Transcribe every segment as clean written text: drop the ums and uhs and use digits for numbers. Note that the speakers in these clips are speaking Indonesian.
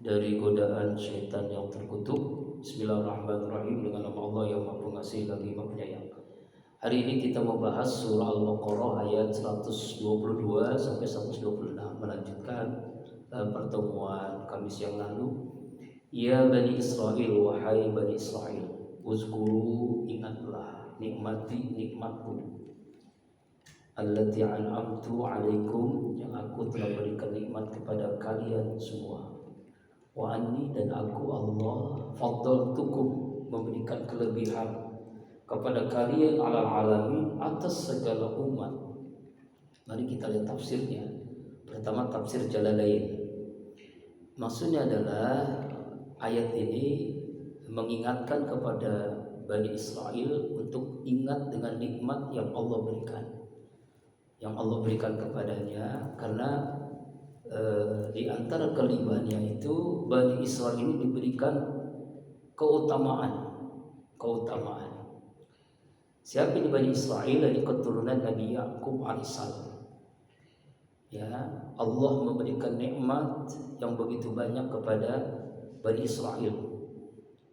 dari godaan syaitan yang terkutuk. Bismillahirrahmanirrahim, dengan nama Allah yang Maha Pengasih lagi Maha Penyayang. Hari ini kita membahas surah Al-Baqarah ayat 122 sampai 126, melanjutkan pertemuan Kamis yang lalu. Ya Bani Israel, wahai Bani Israel, uzkuru, ingatlah nikmatku allati an'amtu alaikum, yang aku telah berikan nikmat kepada kalian semua. Wa anni, dan aku Allah, faddaltukum, memberikan kelebihan kepada kalian alal alamin, atas segala umat. Mari kita lihat tafsirnya. Pertama, tafsir Jalalain. Maksudnya adalah ayat ini mengingatkan kepada Bani Israel untuk ingat dengan nikmat yang Allah berikan kepadanya, karena di antara kelebihannya itu Bani Israel ini diberikan keutamaan. Siapa ini Bani Israel? Dari keturunan Nabi Yakub alaihissalam. Ya, Allah memberikan nikmat yang begitu banyak kepada Bani Israel.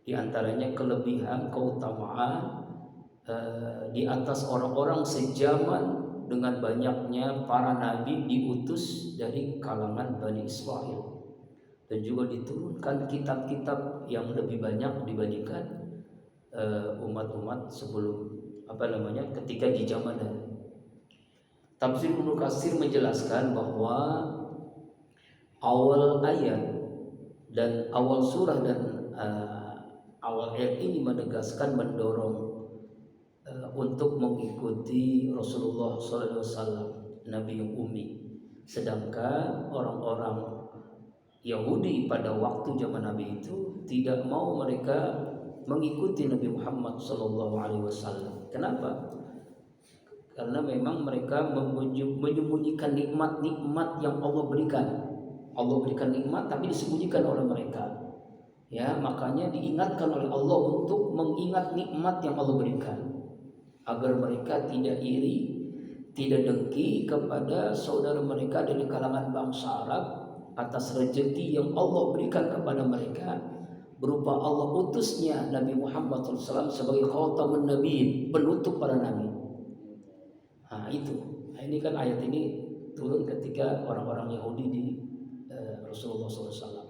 Di antaranya kelebihan, keutamaan di atas orang-orang sejaman dengan banyaknya para nabi diutus dari kalangan Bani Israel, dan juga diturunkan kitab-kitab yang lebih banyak dibandingkan umat-umat sebelum ketika di zamannya. Tafsir Ibnu Katsir menjelaskan bahwa awal ayat dan awal surah dan awal ayat ini mendorong untuk mengikuti Rasulullah SAW, Nabi yang ummi. Sedangkan orang-orang Yahudi pada waktu zaman Nabi itu tidak mau mereka mengikuti Nabi Muhammad SAW. Kenapa? Karena memang mereka menyembunyikan nikmat-nikmat yang Allah berikan. Allah berikan nikmat tapi disembunyikan oleh mereka. Ya, makanya diingatkan oleh Allah untuk mengingat nikmat yang Allah berikan, agar mereka tidak iri, tidak dengki kepada saudara mereka dari kalangan bangsa Arab atas rezeki yang Allah berikan kepada mereka, berupa Allah utusnya Nabi Muhammad SAW sebagai khatamun nabiyyin, penutup para nabi. Ini kan ayat ini turun ketika orang-orang Yahudi di Rasulullah SAW.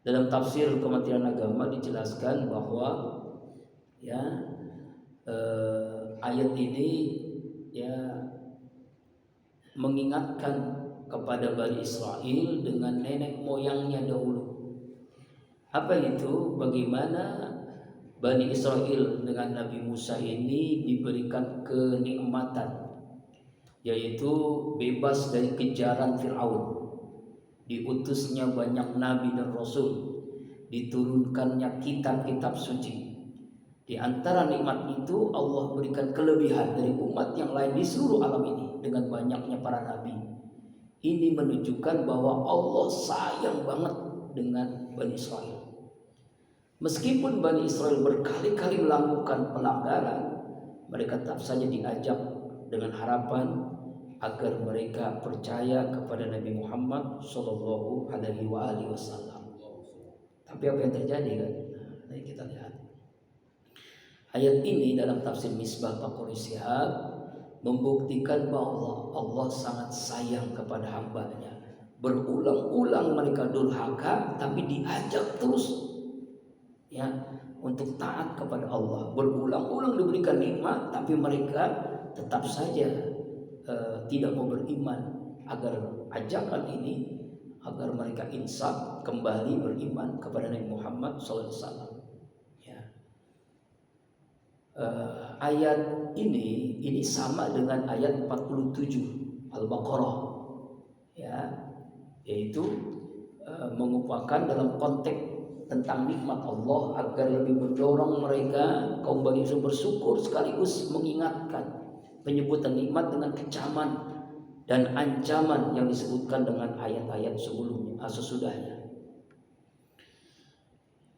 Dalam tafsir Kementerian Agama dijelaskan bahwa ayat ini mengingatkan kepada Bani Israel dengan nenek moyangnya dahulu. Apa itu? Bagaimana Bani Israel dengan Nabi Musa ini diberikan kenikmatan, yaitu bebas dari kejaran Fir'aun, diutusnya banyak nabi dan rasul, diturunkannya kitab-kitab suci. Di antara nikmat itu Allah berikan kelebihan dari umat yang lain di seluruh alam ini dengan banyaknya para nabi. Ini menunjukkan bahwa Allah sayang banget dengan Bani Israel. Meskipun Bani Israel berkali-kali melakukan pelanggaran, mereka tetap saja diajak dengan harapan agar mereka percaya kepada Nabi Muhammad Sallallahu Alaihi Wasallam. Tapi apa yang terjadi kan? Nah, kita lihat ayat ini dalam tafsir Misbah Baqarah Shihab membuktikan bahwa Allah sangat sayang kepada hambanya. Berulang-ulang mereka durhaka, tapi diajak terus untuk taat kepada Allah. Berulang-ulang diberikan nikmat, tapi mereka tetap saja tidak mau beriman. Agar ajakan ini, agar mereka insaf kembali beriman kepada Nabi Muhammad SAW. Ayat ini sama dengan ayat 47 Al-Baqarah, yaitu mengupakan dalam konteks tentang nikmat Allah agar lebih mendorong mereka kaum Bani Israil bersyukur sekaligus mengingatkan penyebutan nikmat dengan kecaman dan ancaman yang disebutkan dengan ayat-ayat sebelumnya sesudahnya.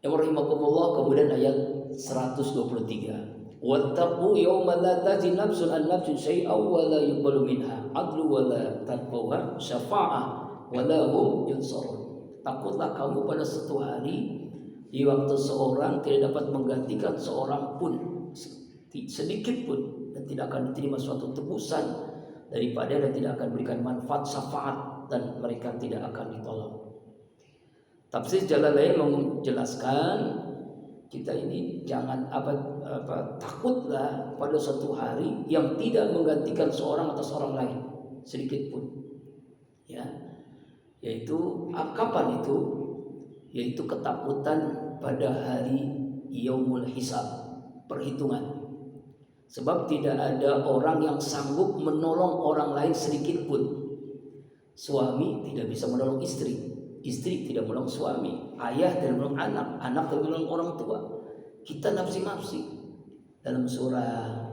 Yang rahimakumullah, kemudian ayat 123. Wattaqu yawman la tajzi nafsun an nafsin syai'an wa la yuqbalu minha 'adlun wa la tanfa'uha syafa'ah wa la hum yunsarun. Takutlah kamu pada suatu hari di waktu seorang tidak dapat menggantikan seorang pun sedikit pun, dan tidak akan diterima suatu tebusan daripada, dan tidak akan berikan manfaat syafaat, dan mereka tidak akan ditolong. Tafsir Jalalain menjelaskan kita ini jangan takutlah pada suatu hari yang tidak menggantikan seorang atas orang lain sedikit pun, ya, yaitu kapan itu? Yaitu ketakutan pada hari yaumul hisab, perhitungan. Sebab tidak ada orang yang sanggup menolong orang lain sedikit pun. Suami tidak bisa menolong istri, istri tidak menolong suami, ayah tidak menolong anak, anak tidak menolong orang tua. Kita nafsi-nafsi. Dalam surah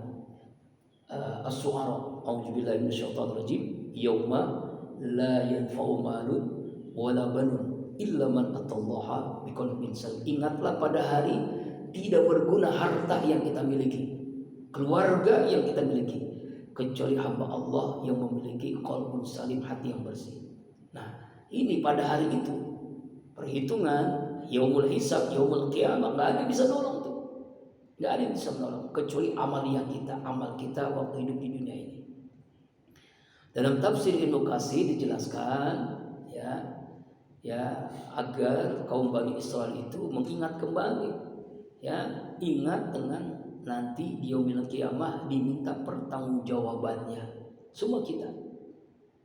As-Su'ara, a'udzubillahi minasyaitonir rajim, yauma la yanfa'u malun wala banun illa man atallaha biqalbin salim. Ingatlah pada hari tidak berguna harta yang kita miliki, keluarga yang kita miliki, kecuali hamba Allah yang memiliki qalbun salim, hati yang bersih. Nah, ini pada hari itu perhitungan yaumul hisab, yaumul qiyamah, nggak ada yang bisa nolong tuh, nggak ada yang bisa menolong kecuali amaliyah kita, amal kita waktu hidup di dunia ini. Dalam tafsir Ibnu Katsir dijelaskan, ya, agar kaum Bani Israel itu mengingat kembali, ya, ingat dengan nanti di yaumil qiyamah diminta pertanggungjawabannya semua kita,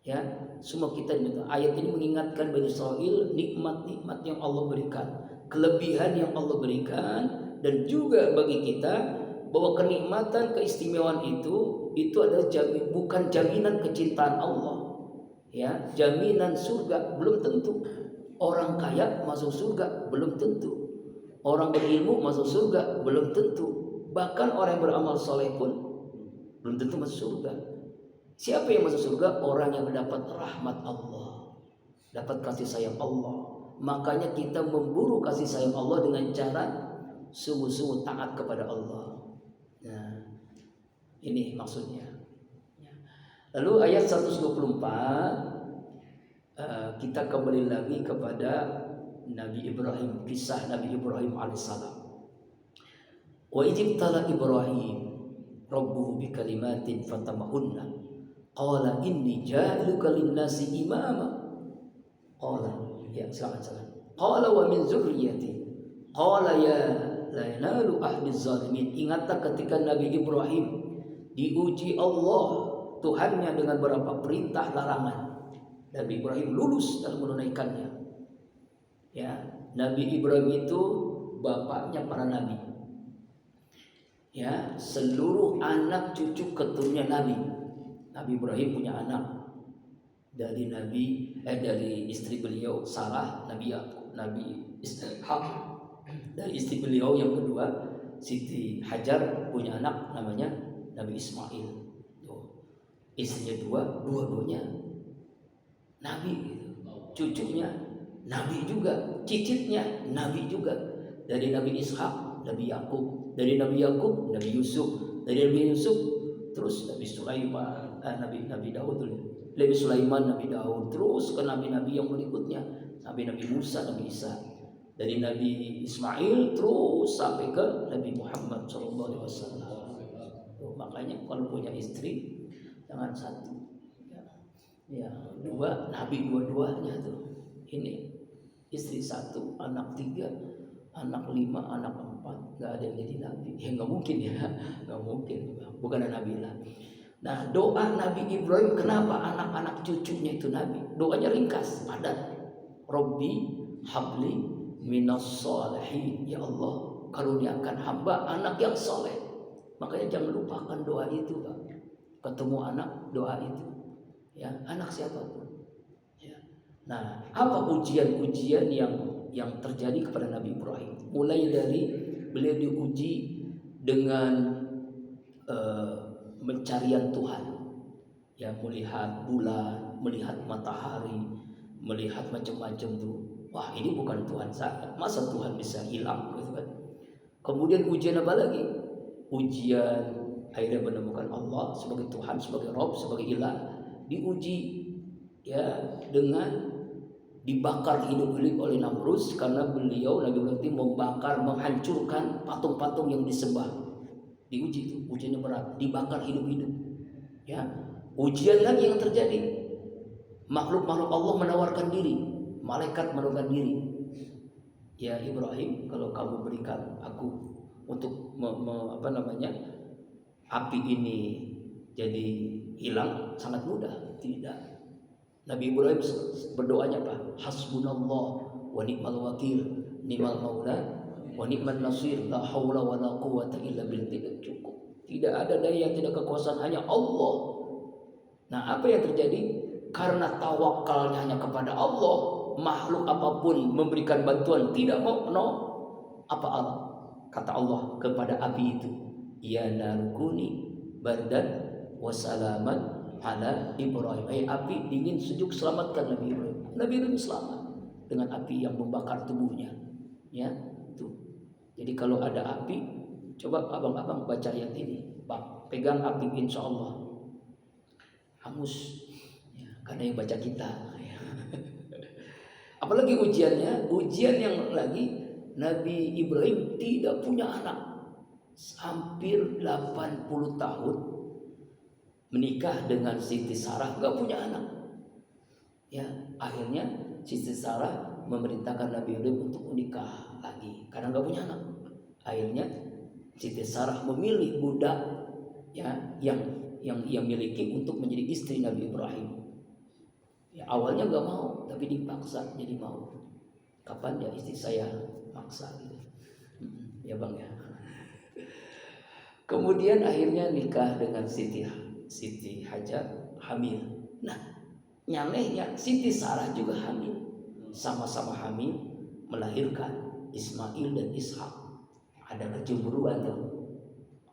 ya, semua kita diminta. Ayat ini mengingatkan Bani Israel nikmat-nikmat yang Allah berikan, kelebihan yang Allah berikan, dan juga bagi kita bahwa kenikmatan keistimewaan itu adalah bukan jaminan kecintaan Allah, ya, jaminan surga belum tentu. Orang kaya masuk surga belum tentu, orang berilmu masuk surga belum tentu, bahkan orang yang beramal soleh pun belum tentu masuk surga. Siapa yang masuk surga? Orang yang mendapat rahmat Allah, dapat kasih sayang Allah. Makanya kita memburu kasih sayang Allah dengan cara sungguh-sungguh taat kepada Allah. Nah, ini maksudnya. Lalu ayat 124, kita kembali lagi kepada Nabi Ibrahim, kisah Nabi Ibrahim alaihissalam. Wa idibtala Ibrahim rabbuhu bikalimatin fatamahunna qala inni ja'iluka linnasi imama qala ya silakan qala wa min zurriyyati qala ya la yanalu ahli zalimin. Ingatlah ketika Nabi Ibrahim diuji Allah Tuhannya dengan beberapa perintah larangan. Nabi Ibrahim lulus dalam menunaikannya. Ya, Nabi Ibrahim itu bapaknya para nabi. Ya, seluruh anak cucu keturunannya nabi. Nabi Ibrahim punya anak dari dari istri beliau Sarah, Nabi Yakub, Nabi Ishaq. Dari istri beliau yang kedua Siti Hajar punya anak namanya Nabi Ismail. Istrinya dua-duanya nabi, cucunya nabi juga, cicitnya nabi juga. Dari Nabi Ishaq, Nabi Yakub, dari Nabi Yakub, Nabi Yusuf, dari Nabi Yusuf terus Nabi Sulaiman, Nabi Daud dulu. Nabi Sulaiman, Nabi Daud, terus ke nabi-nabi yang berikutnya, Nabi Musa, Nabi Isa. Dari Nabi Ismail terus sampai ke Nabi Muhammad SAW. Makanya kalau punya istri jangan satu, ya, dua, nabi dua-duanya tuh. Ini istri satu, anak tiga, anak lima, anak empat, nggak ada yang jadi nabi. Ya nggak mungkin ya, nggak mungkin. Bukan nabi lah. Nah, doa Nabi Ibrahim kenapa anak-anak cucunya itu nabi? Doanya ringkas, padat. Robbi habli minas sholihin. Ya Allah, karuniakan hamba anak yang soleh. Makanya jangan lupakan doa itu, Pak. Ketemu anak, doa itu. Ya, anak siapapun. Ya. Nah, apa ujian-ujian yang terjadi kepada Nabi Ibrahim? Mulai dari beliau diuji dengan pencarian Tuhan, ya, melihat bulan, melihat matahari, melihat macam-macam tuh. Wah, ini bukan Tuhan saya. Masa Tuhan bisa hilang, gitu kan? Kemudian ujian apa lagi? Ujian akhirnya menemukan Allah sebagai Tuhan, sebagai Rob, sebagai Ilah. Diuji, ya, dengan dibakar hidup-hidup oleh Namrus karena beliau Nabi Ibrahim membakar, menghancurkan patung-patung yang disembah. Diuji itu, ujiannya berat, dibakar hidup-hidup. Ya, ujian lagi yang terjadi. Makhluk-makhluk Allah menawarkan diri, malaikat menawarkan diri. Ya Ibrahim, kalau kamu berikan aku untuk api ini jadi hilang, sangat mudah. Tidak. Nabi Ibrahim berdoanya apa? Hasbunallah wa ni'mal wakil, ni'mal maula wa ni'man nasir, la haula wa la quwata illa billah. Cukup. Tidak ada daya, tidak kekuasaan, hanya Allah. Nah, apa yang terjadi? Karena tawakalnya hanya kepada Allah, makhluk apapun memberikan bantuan tidak mau. Apa Allah? Kata Allah kepada api itu, ya narkuni bardan wasalaman ala Ibrahim. Api dingin sejuk, selamatkan Nabi Ibrahim. Nabi Ibrahim selamat dengan api yang membakar tubuhnya. Ya, tuh. Jadi kalau ada api, coba abang-abang baca ayat ini, pegang api, insya Allah hangus. Ya, karena yang baca kita. Ya. Apalagi ujiannya, ujian yang lagi Nabi Ibrahim tidak punya anak. Hampir 80 tahun menikah dengan Siti Sarah, nggak punya anak. Ya, akhirnya Siti Sarah memerintahkan Nabi Ibrahim untuk menikah lagi karena nggak punya anak. Akhirnya Siti Sarah memilih budak ya yang ia miliki untuk menjadi istri Nabi Ibrahim. Ya, awalnya nggak mau, tapi dipaksa jadi mau. Kapan ya istri saya maksa gitu. Ya bang ya. Kemudian akhirnya nikah dengan Siti Hajar, hamil. Nah, nyalehnya Siti Sarah juga hamil. Sama-sama hamil melahirkan Ismail dan Ishak. Ada kecemburuan tuh.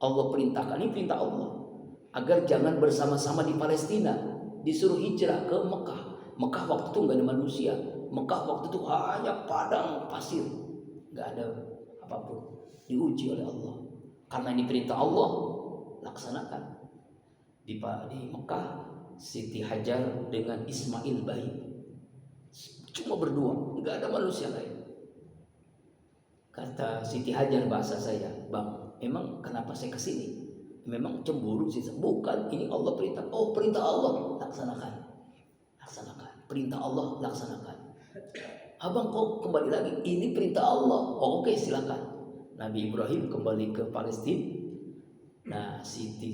Allah perintahkan, ini perintah Allah, agar jangan bersama-sama di Palestina. Disuruh hijrah ke Mekah. Mekah waktu itu nggak ada manusia. Mekah waktu itu hanya padang pasir, nggak ada apapun. Diuji oleh Allah. Karena ini perintah Allah, laksanakan. Di Mekah, Siti Hajar dengan Ismail bayi, cuma berdua, nggak ada manusia lain. Kata Siti Hajar, bahasa saya, bang, emang kenapa saya kesini? Memang cemburu sih? Bukan, ini Allah perintah. Oh, perintah Allah, laksanakan. Perintah Allah, laksanakan. Abang kok kembali lagi? Ini perintah Allah. Oh, oke, silakan. Nabi Ibrahim kembali ke Palestina. Nah, Siti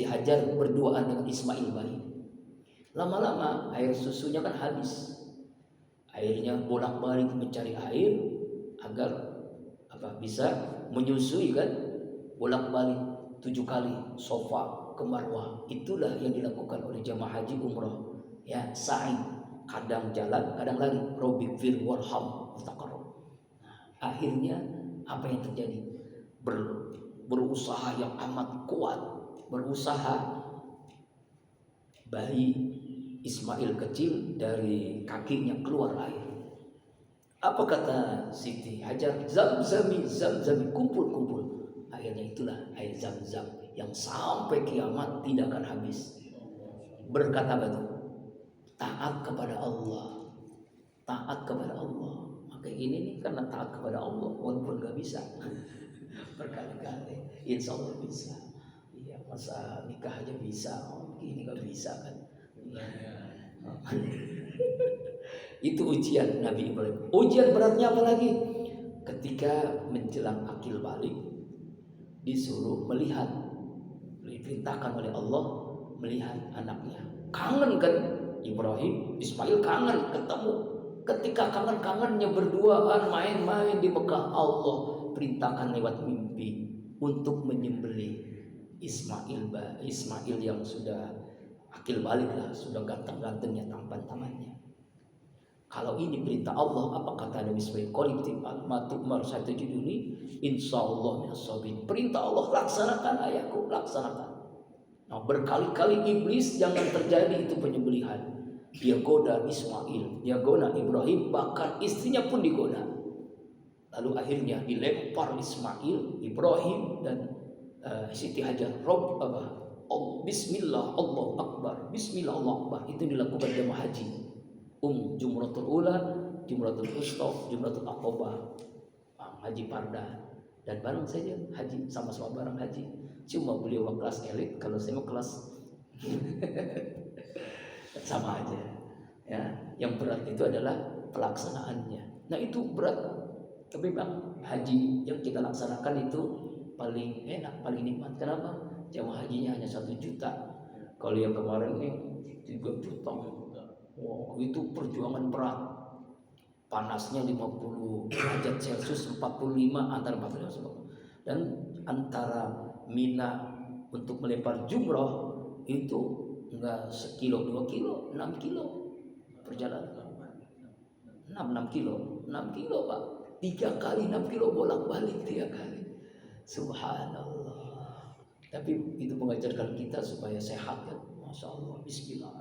Hajar berduaan dengan Ismail bayi. Lama-lama air susunya kan habis. Akhirnya bolak-balik mencari air agar bisa menyusui kan. Bolak-balik 7 kali Safa ke Marwah. Itulah yang dilakukan oleh jamaah haji umrah. Ya, sa'i, kadang jalan, kadang lari. Robiqfir warham taqarrub. Akhirnya apa yang terjadi? Berusaha yang amat kuat, berusaha bayi Ismail kecil dari kakinya keluar air. Apa kata Siti Hajar? Zamzami, kumpul. Akhirnya itulah air Zamzam yang sampai kiamat tidak akan habis. Berkata batu, taat kepada Allah. Maka ini nih karena taat kepada Allah, walaupun gak bisa berkali-kali, insya Allah bisa. Iya, masa nikah aja bisa, ini gak bisa kan? Ya. Itu ujian Nabi Ibrahim. Ujian beratnya apa lagi? Ketika menjelang akil balik, disuruh melihat, diperintahkan oleh Allah melihat anaknya. Kangen kan Ibrahim, Ismail kangen ketemu. Ketika kangen-kangennya berduaan main-main di Mekah, Allah perintahkan lewat mimpi untuk menyembelih Ismail yang sudah akil balik lah, sudah ganteng-gantengnya, tampan-tampannya. Kalau ini perintah Allah, apa kata Nabi Ismail? Qolibti al-matukmar satajiduni insyaallah minasabin. Perintah Allah, laksanakan ayahku, laksanakan. Nah, berkali-kali iblis jangan terjadi itu penyembelihan. Dia goda Ismail, dia goda Ibrahim, bahkan istrinya pun digoda. Lalu akhirnya dilempar Ismail, Ibrahim dan Siti Hajar. Bismillah, Allah Akbar. Bismillah, Allah Akbar. Itu dilakukan jemaah haji. Jumratul Ula, Jumratul Wusta, Jumratul Aqabah, haji parda. Dan bareng saja haji, sama-sama bareng haji. Cuma beliau kelas elit, kalau saya mau kelas sama aja. Ya, yang berat itu adalah pelaksanaannya. Nah itu berat, tapi bang haji yang kita laksanakan itu paling enak, paling nikmat. Kenapa? Jamaah hajinya hanya 1 juta. Kalau yang kemarin nih 3 juta. Wow, itu perjuangan berat. Panasnya 50 derajat Celcius, 45 antara 45. Dan antara Mina untuk melempar jumroh itu enggak sekilo 2 kilo, 6 kilo perjalanan. 6 kilo, 6 kilo Pak. 3 kali 6 kilo bolak-balik 3 kali. Subhanallah. Tapi itu mengajarkan kita supaya sehat kan. Masya Allah, bismillah.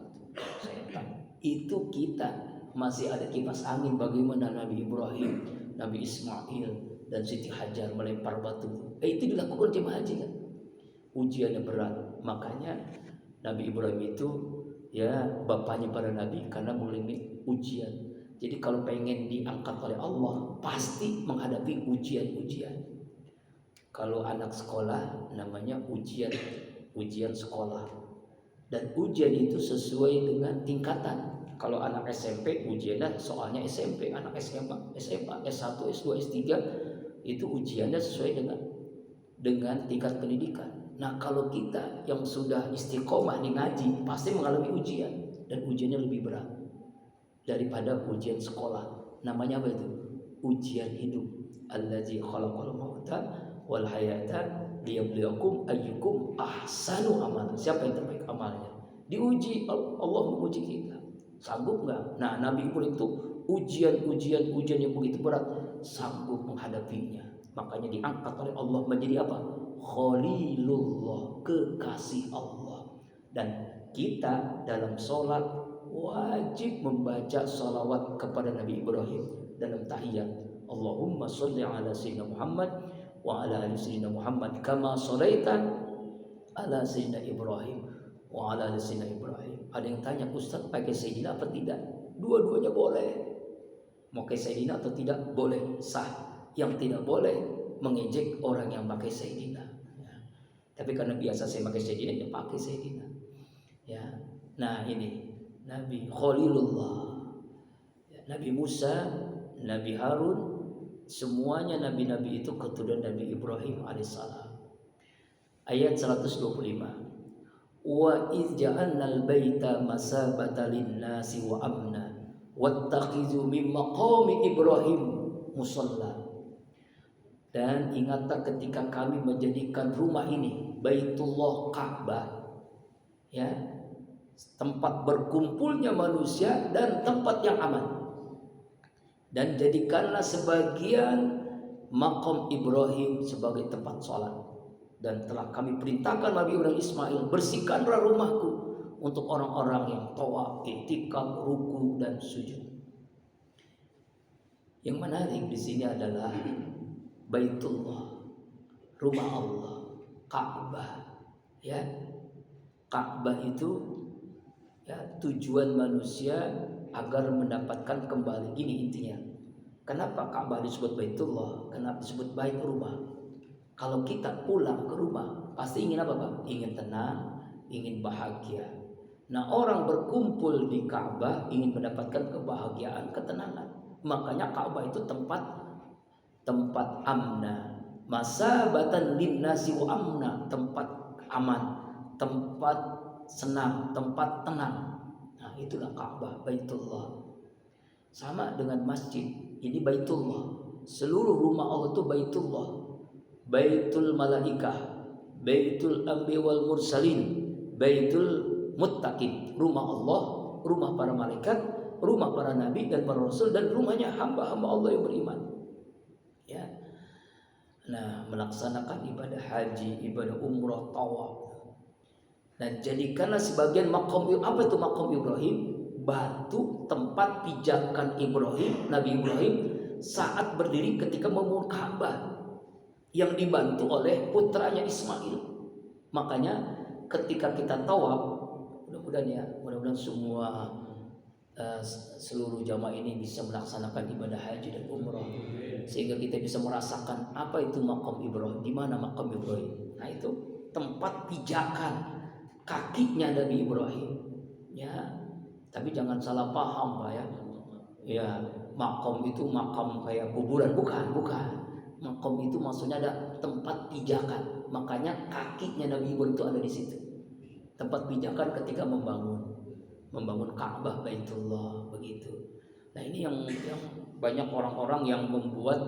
Sehat. Itu kita masih ada kipas angin bagaimana Nabi Ibrahim, Nabi Ismail dan Siti Hajar melempar batu. Itu dilakukan jemaah haji kan. Ujiannya berat. Makanya Nabi Ibrahim itu ya bapaknya para nabi karena mengalami ujian. Jadi kalau pengen diangkat oleh Allah pasti menghadapi ujian-ujian. Kalau anak sekolah namanya ujian sekolah. Dan ujian itu sesuai dengan tingkatan. Kalau anak SMP ujiannya soalnya SMP, anak SMA, S1, S2, S3 itu ujiannya sesuai dengan tingkat pendidikan. Nah kalau kita yang sudah istiqomah di ngaji pasti mengalami ujian, dan ujiannya lebih berat daripada ujian sekolah. Namanya apa itu? Ujian hidup. Allazi khalaqal mauta wal hayata liyabluwakum ayyukum ahsanu amala. Siapa yang terbaik amalnya? Diuji, Allah menguji kita. Sanggup nggak? Nah Nabi Ibrahim itu ujian yang begitu berat sanggup menghadapinya. Makanya diangkat oleh Allah menjadi apa? Khalilullah, kekasih Allah. Dan kita dalam sholat wajib membaca sholawat kepada Nabi Ibrahim dalam tahiyat. Allahumma sholli ala sayyidina Muhammad wa ala ali sayyidina Muhammad kama sholaita ala sayyidina Ibrahim wa ala ali sayyidina Ibrahim. Ada yang tanya, Ustaz pakai sayyidina apa tidak? Dua-duanya boleh. Mau pakai sayyidina atau tidak boleh, sah. Yang tidak boleh mengejek orang yang pakai sayyidina. Ya. Tapi karena biasa saya pakai sayyidina, ya pakai sayyidina. Ya. Nah ini Nabi Khalilullah, Nabi Musa, Nabi Harun, semuanya nabi-nabi itu keturunan Nabi Ibrahim alaihissalam. Ayat 125. Wa idh ja'alnal baita masabatan lin-nasi wa amna wattakhidhu min maqami Ibrahim musalla. Dan ingatlah ketika kami menjadikan rumah ini Baitullah Ka'bah, ya, tempat berkumpulnya manusia dan tempat yang aman. Dan jadikanlah sebagian maqam Ibrahim sebagai tempat sholat. Dan telah kami perintahkan Nabi Ibrahim Ismail, bersihkanlah rumahku untuk orang-orang yang tawaf, i'tikaf, ruku dan sujud. Yang menarik di sini adalah Baitullah, rumah Allah, Ka'bah. Ya, Ka'bah itu ya tujuan manusia agar mendapatkan kembali. Gini intinya. Kenapa Ka'bah disebut Baitullah? Kenapa disebut bait rumah? Kalau kita pulang ke rumah pasti ingin apa Pak? Ingin tenang, ingin bahagia. Nah orang berkumpul di Ka'bah ingin mendapatkan kebahagiaan, ketenangan. Makanya Ka'bah itu tempat amna, masabatan linnasi wa amna, tempat aman, tempat senang, tempat tenang. Nah itulah Ka'bah, Baitullah. Sama dengan masjid, ini Baitullah. Seluruh rumah Allah itu Baitullah. Baitul malaikah, Baitul anbiya wal mursalin, Baitul muttaqin. Rumah Allah, rumah para malaikat, rumah para nabi dan para rasul, dan rumahnya hamba-hamba Allah yang beriman. Ya. Nah, melaksanakan ibadah haji, ibadah umrah, tawaf. Dan jadikanlah sebagian maqam. Apa itu maqam Ibrahim? Batu tempat pijakan Ibrahim, Nabi Ibrahim saat berdiri ketika membangun Ka'bah, yang dibantu oleh putranya Ismail. Makanya ketika kita tawaf, mudah-mudahan semua seluruh jamaah ini bisa melaksanakan ibadah haji dan umrah, sehingga kita bisa merasakan apa itu maqam Ibrahim, di mana maqam Ibrahim. Nah itu tempat pijakan kakinya Nabi Ibrahim, ya. Tapi jangan salah paham Pak ya. Ya, maqam itu makam kayak kuburan, bukan. Maqam itu maksudnya ada tempat pijakan. Makanya kakinya Nabi Ibrahim itu ada di situ. Tempat pijakan ketika membangun Ka'bah Baitullah begitu. Nah, ini yang banyak orang-orang yang membuat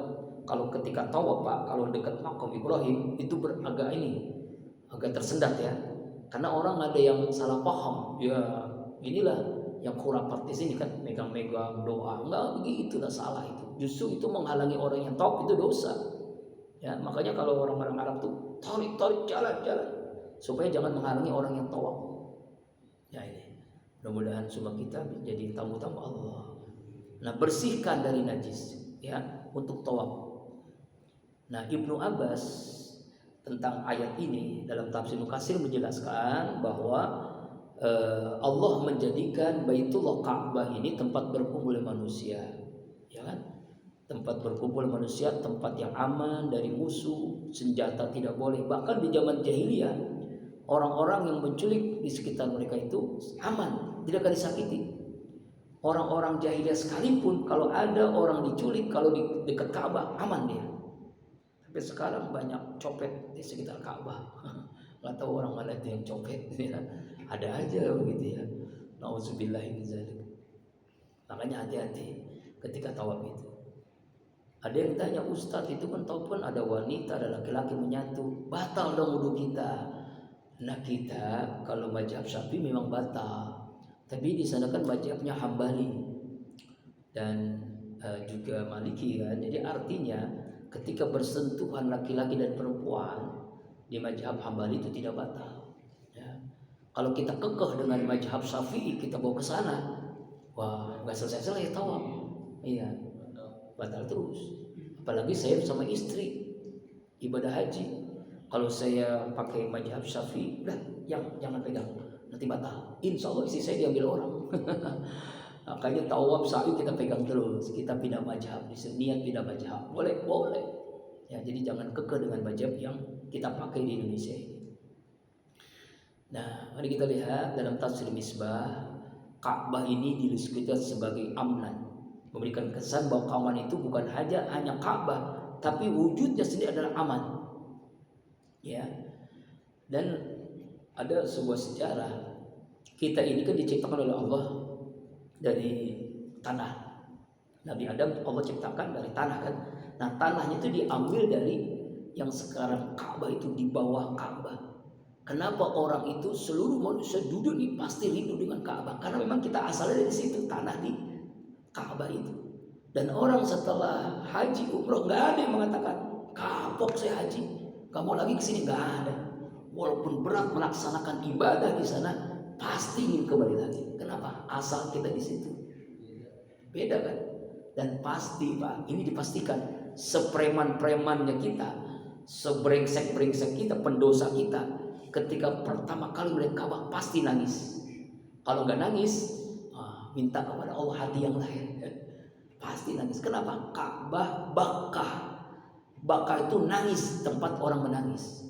kalau ketika tawaf Pak, kalau dekat maqam Ibrahim itu agak tersendat ya. Karena orang ada yang salah paham. Ya, inilah yang khurafat di sini kan megang-megang doa. Enggak begitu, lah salah itu. Justru itu menghalangi orang yang tawaf, itu dosa. Ya, makanya kalau orang-orang Arab tuh tarik jalan supaya jangan menghalangi orang yang tawaf. Ya ini. Mudah-mudahan semua kita menjadi tamu-tamu Allah. Nah, bersihkan dari najis ya untuk tawaf. Nah, Ibnu Abbas tentang ayat ini dalam tafsir Mukatsir menjelaskan bahwa Allah menjadikan Baitullah Ka'bah ini tempat berkumpul manusia, ya kan? Tempat berkumpul manusia, tempat yang aman dari musuh, senjata tidak boleh. Bahkan di zaman jahiliyah, orang-orang yang menculik di sekitar mereka itu aman, tidak akan disakiti. Orang-orang jahiliyah sekalipun kalau ada orang diculik, kalau di dekat Ka'bah aman dia. Tapi sekarang banyak copet di sekitar Ka'bah. Nggak tahu orang mana itu yang copet ya. Ada aja begitu ya. Nauzubillahi min dzalik. Makanya hati-hati ketika tawaf itu. Ada yang tanya, Ustadz itu kan tawaf kan ada wanita, ada laki-laki menyatu, batal dong wudu kita. Nah kita kalau mazhab Syafi'i memang batal. Tapi di sana kan mazhabnya Hambali dan juga Maliki kan. Jadi artinya ketika bersentuhan laki-laki dan perempuan di mazhab Hambali itu tidak batal. Ya. Kalau kita kekeh dengan mazhab Syafi'i, kita bawa ke sana, wah nggak selesai tawaf. Iya, batal terus. Apalagi saya sama istri ibadah haji. Kalau saya pakai mazhab Syafi'i, udah jangan pegang, nanti batal. Insya Allah istri saya diambil orang. Makanya tawaf sa'i kita pegang terus. Kita pindah mazhab, niat pindah mazhab, boleh. Ya, jadi jangan kekeh dengan mazhab yang kita pakai di Indonesia ini. Nah, mari kita lihat dalam tafsir Misbah, Ka'bah ini diluluskan sebagai amnan, memberikan kesan bahwa keamanan itu bukan hanya Ka'bah, tapi wujudnya sendiri adalah aman. Ya. Dan ada sebuah sejarah, kita ini kan diciptakan oleh Allah dari tanah. Nabi Adam Allah ciptakan dari tanah kan. Nah, tanahnya itu diambil dari yang sekarang Ka'bah itu di bawah Ka'bah. Kenapa orang itu seluruh manusia duduk nih pasti rindu dengan Ka'bah? Karena memang kita asalnya dari situ, tanah di Ka'bah itu. Dan orang setelah haji umroh nggak ada yang mengatakan kapok saya haji, nggak mau lagi kesini, nggak ada. Walaupun berat melaksanakan ibadah di sana, pasti ingin kembali lagi. Kenapa? Asal kita di situ. Beda kan? Dan pasti Pak, ini dipastikan sepreman-premannya kita, sebrengsek-brengsek kita, pendosa kita, ketika pertama kali melihat Ka'bah pasti nangis. Kalau nggak nangis, minta kepada Allah hati yang lain. Pasti nangis. Kenapa? Ka'bah Bakah itu nangis, tempat orang menangis.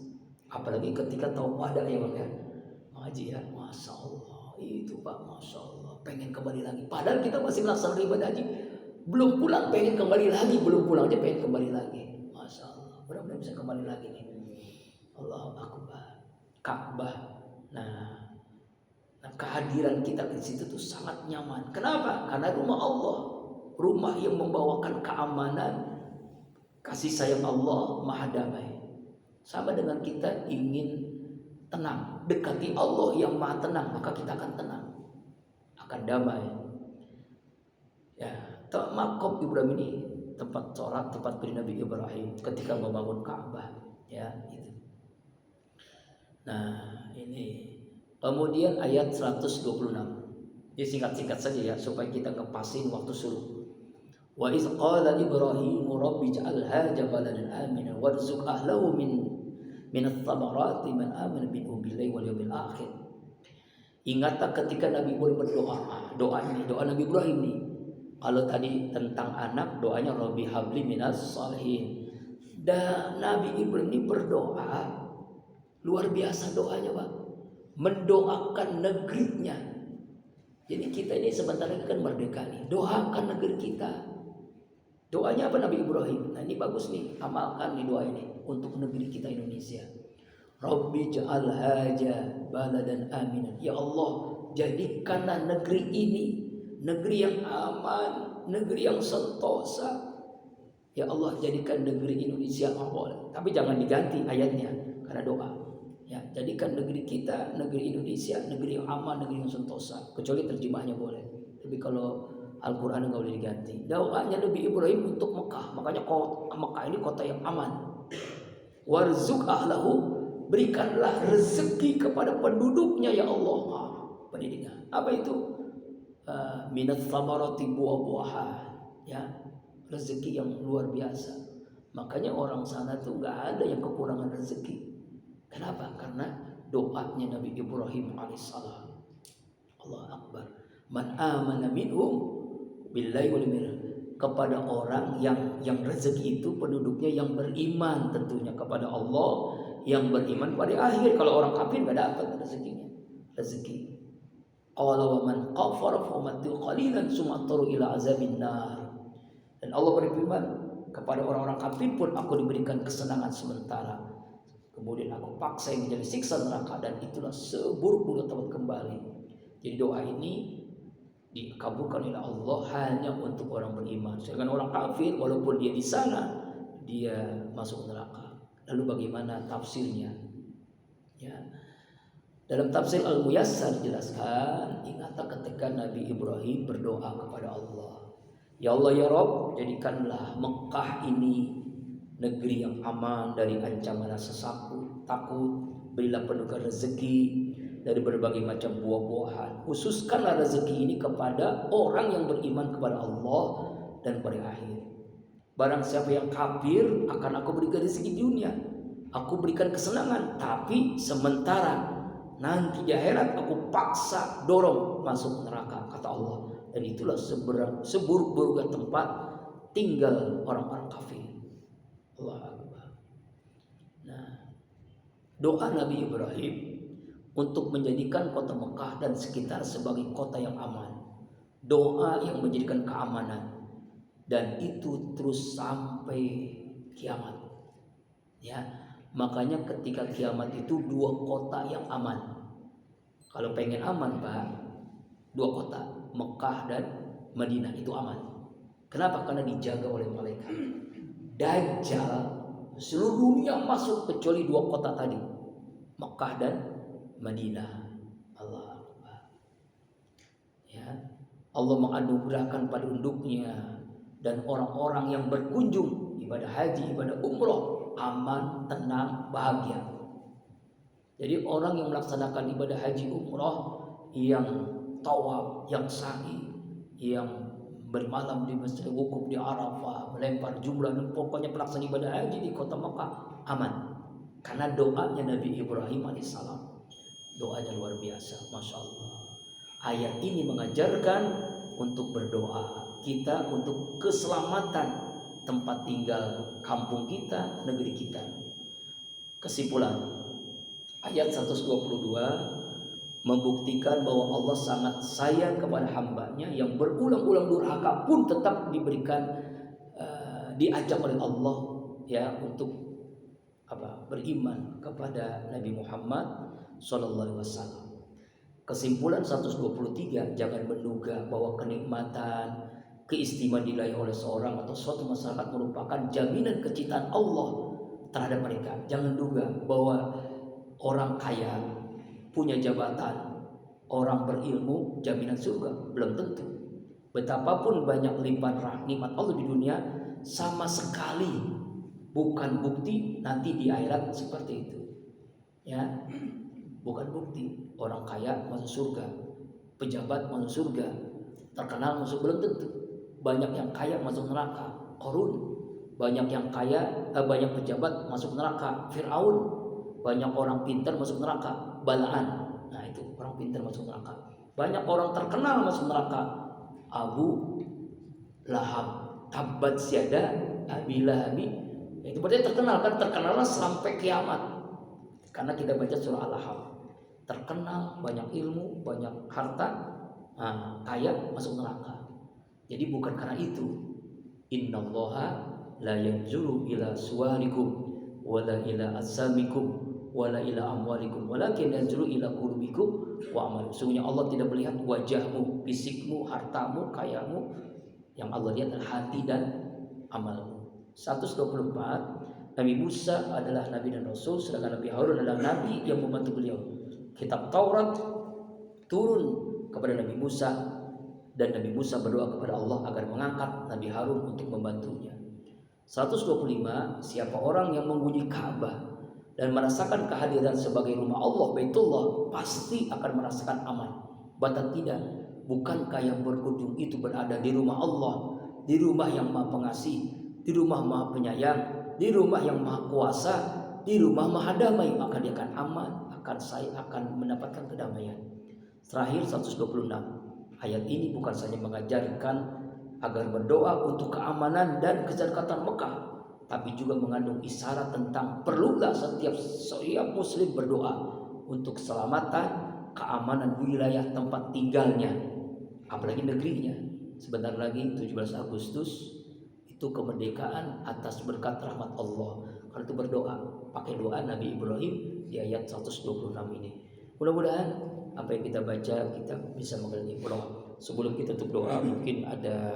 Apalagi ketika tahu pada ya Bang ya. Haji ya, Masya Allah. Itu Pak, Masya Allah. Pengen kembali lagi. Padahal kita masih melaksanakan ibadah haji. Belum pulang pengen kembali lagi, belum pulang aja pengen kembali lagi. Masya Allah, mudah-mudahan bisa kembali lagi nih. Allahu Akbar. Ka'bah. Nah, kehadiran kita di situ tuh sangat nyaman. Kenapa? Karena rumah Allah, rumah yang membawakan keamanan, kasih sayang Allah, maha damai. Sama dengan kita ingin tenang, dekati Allah yang maha tenang, maka kita akan tenang, akan damai. Ya. Maqam Ibrahim ini tempat sholat, tempat beri Nabi Ibrahim ketika membangun Ka'bah, ya itu. Nah ini kemudian ayat 126. Ini singkat-singkat saja ya supaya kita ngepasin waktu suruh. Wa iz qala Ibrahim rabbi ij'al hadha baladan aminan warzuq ahlahu min ath-thamarati man amana billahi wal yawmil akhir. Ingatlah ketika Nabi Ibrahim berdoa. Doa ini, doa Nabi Ibrahim nih. Kalau tadi tentang anak, doanya Rabbi habli minas salihin. Dan Nabi Ibrahim ini berdoa luar biasa doanya, Pak. Mendoakan negerinya. Jadi kita ini sebentar lagi kan merdeka nih. Doakan negeri kita. Doanya apa Nabi Ibrahim? Nah ini bagus nih, amalkan nih doa ini untuk negeri kita Indonesia. Rabbi ja'al haja baladan aminan. Ya Allah, jadikanlah negeri ini negeri yang aman, negeri yang sentosa. Ya Allah, jadikan negeri Indonesia aman. Tapi jangan diganti ayatnya karena doa. Ya, jadikan negeri kita, negeri Indonesia, negeri yang aman, negeri yang sentosa. Kecuali terjemahnya boleh. Tapi kalau Al-Quran nggak boleh diganti. Doanya Nabi Ibrahim untuk Mekah. Makanya Mekah ini kota yang aman. Warzuk ahlahu, berikanlah rezeki kepada penduduknya ya Allah. Pendidikan. Apa itu? Minat samarati, buah-buahan. Ya, rezeki yang luar biasa. Makanya orang sana tuh nggak ada yang kekurangan rezeki. Kenapa? Karena doanya Nabi Ibrahim alaihissalam. Allah Akbar. Man amana minhum billahi wal yawmil, kepada orang yang rezeki itu penduduknya yang beriman tentunya kepada Allah, yang beriman pada akhir. Kalau orang kafir nggak dapat rezekinya. Rezeki. Qala wa man kafara fa umattu qalilan summa taru ila azabin nar. Dan Allah berfirman, kepada orang-orang kafir pun aku diberikan kesenangan sementara, kemudian aku paksa yang menjadi siksa neraka, dan itulah seburuk-buruk tempat kembali. Jadi doa ini dikabulkan oleh Allah hanya untuk orang beriman. Sedangkan orang kafir walaupun dia di sana, dia masuk neraka. Lalu bagaimana tafsirnya? Ya. Dalam tafsir Al-Muyassar dijelaskan, ingatlah ketika Nabi Ibrahim berdoa kepada Allah. Ya Allah ya Rabb, jadikanlah Mekah ini negeri yang aman dari ancaman rasa takut. Berilah penuh rezeki dari berbagai macam buah-buahan. Khususkanlah rezeki ini kepada orang yang beriman kepada Allah dan pada akhir. Barang siapa yang kafir, akan aku berikan rezeki dunia, aku berikan kesenangan, tapi sementara. Nanti di akhirat aku paksa dorong masuk neraka, kata Allah. Dan itulah seburuk-buruknya tempat tinggal orang-orang kafir. Allah Akbar. Nah, doa Nabi Ibrahim untuk menjadikan kota Mekah dan sekitar sebagai kota yang aman. Doa yang menjadikan keamanan. Dan itu terus sampai kiamat. Ya, makanya ketika kiamat itu 2 kota yang aman. Kalau pengen aman, Pak, 2 kota, Mekah dan Madinah itu aman. Kenapa? Karena dijaga oleh malaikat. Dajjal seluruh dunia masuk kecuali 2 kota tadi, Mekah dan Madinah. Allah Akbar. Ya, Allah menganugerahkan penduduknya dan orang-orang yang berkunjung ibadah haji, ibadah umroh aman, tenang, bahagia. Jadi orang yang melaksanakan ibadah haji umroh, yang tawaf, yang sa'i, yang bermalam di Masjid Wukuf di Arafah, melempar jumlah, dan pokoknya pelaksanaan ibadah haji di kota Makkah aman. Karena doanya Nabi Ibrahim alaihissalam. Doanya luar biasa, Masya Allah. Ayat ini mengajarkan untuk berdoa kita untuk keselamatan tempat tinggal kampung kita, negeri kita. Kesimpulan, ayat 122 membuktikan bahwa Allah sangat sayang kepada hambanya yang berulang-ulang durhaka pun tetap diberikan diajak oleh Allah ya untuk beriman kepada Nabi Muhammad SAW. Kesimpulan 123, jangan menduga bahwa kenikmatan, keistimewaan diraih oleh seorang atau suatu masyarakat merupakan jaminan kecintaan Allah terhadap mereka. Jangan duga bahwa orang kaya, punya jabatan, orang berilmu, jaminan surga. Belum tentu. Betapapun banyak limpahan nikmat Allah di dunia, sama sekali bukan bukti nanti di akhirat seperti itu. Ya, bukan bukti orang kaya masuk surga, pejabat masuk surga, terkenal masuk, belum tentu. Banyak yang kaya masuk neraka, Qarun. Banyak yang kaya, banyak pejabat masuk neraka, Fir'aun. Banyak orang pintar masuk neraka, Balaan. Nah itu orang orang pintar masuk neraka. Banyak orang terkenal masuk neraka. Abu Lahab, tabbat syada Abi Lahab. Itu berarti terkenal kan, terkenalnya sampai kiamat. Karena kita baca surah Al-Lahab. Terkenal, banyak ilmu, banyak harta, kaya, masuk neraka. Jadi bukan karena itu. Innallaha la yanzuru ila suwarikum wala ila asamikum wala ila amwalikum walakin yanzuru ila qulubikum wa amalikum. Sungguhnya Allah tidak melihat wajahmu, fisikmu, hartamu, kayamu. Yang Allah lihat adalah hati dan amalmu. 124, Nabi Musa adalah nabi dan rasul, sedangkan Nabi Harun adalah nabi yang membantu beliau. Kitab Taurat turun kepada Nabi Musa, dan Nabi Musa berdoa kepada Allah agar mengangkat Nabi Harun untuk membantunya. 125, siapa orang yang mengunjungi Ka'bah dan merasakan kehadiran sebagai rumah Allah, Baitullah, pasti akan merasakan aman. Bahkan tidak, bukankah yang berkunjung itu berada di rumah Allah, di rumah yang Maha Pengasih, di rumah Maha Penyayang, di rumah yang Maha Kuasa, di rumah Maha Damai, maka dia akan aman, akan mendapatkan kedamaian. Terakhir 126, ayat ini bukan saja mengajarkan agar berdoa untuk keamanan dan keserikatan Mekah, tapi juga mengandung isyarat tentang perlulah setiap muslim berdoa untuk keselamatan, keamanan wilayah tempat tinggalnya, apalagi negerinya. Sebentar lagi 17 Agustus itu kemerdekaan atas berkat rahmat Allah. Kalau itu berdoa, pakai doa Nabi Ibrahim di ayat 126 ini. Mudah-mudahan apa yang kita baca kita bisa mengerti. Sebelum kita tutup doa, mungkin ada